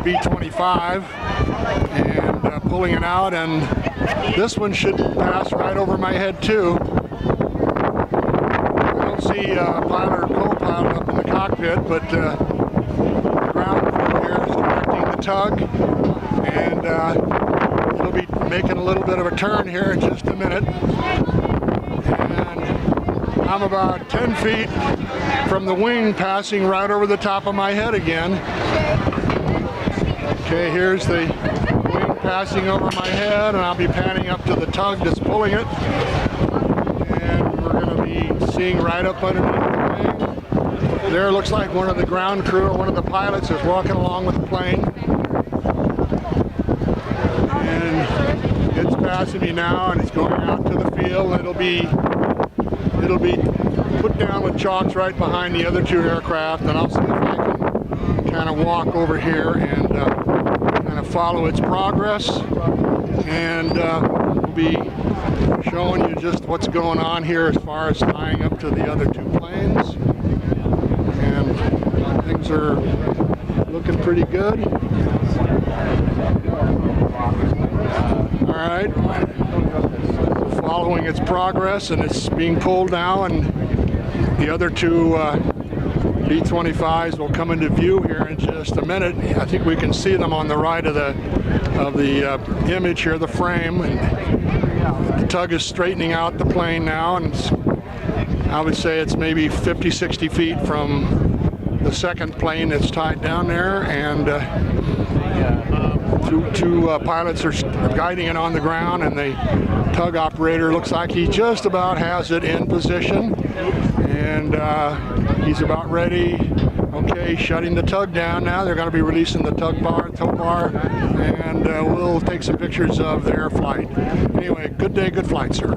B-25 and pulling it out, and this one should pass right over my head too. I don't see pilot or co-pilot up in the cockpit, but the ground crew here is directing the tug, and it'll be making a little bit of a turn here in just a minute. And I'm about 10 feet from the wing, passing right over the top of my head again. Okay, here's the wing passing over my head, and I'll be panning up to the tug that's pulling it. And we're going to be seeing right up underneath the wing. There looks like one of the ground crew or one of the pilots is walking along with the plane. And it's passing me now, and it's going out to the field, and it'll be put down with chocks right behind the other two aircraft, and I'll see if I can kind of walk over here and kind of follow its progress, and we'll be showing you just what's going on here as far as tying up to the other two planes, and things are looking pretty good. All right, following its progress, and it's being pulled now, and the other two B-25s will come into view here in just a minute. I think we can see them on the right of the image here, the frame. And the tug is straightening out the plane now, and I would say it's maybe 50, 60 feet from the second plane that's tied down there, and two pilots are guiding it on the ground, and the tug operator looks like he just about has it in position, and he's about ready. Okay, shutting the tug down now. They're going to be releasing the tow bar, and we'll take some pictures of their flight. Anyway, good day, good flight, sir.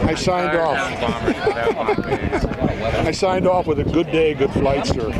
I signed off. I signed off with a good day, good flight, sir.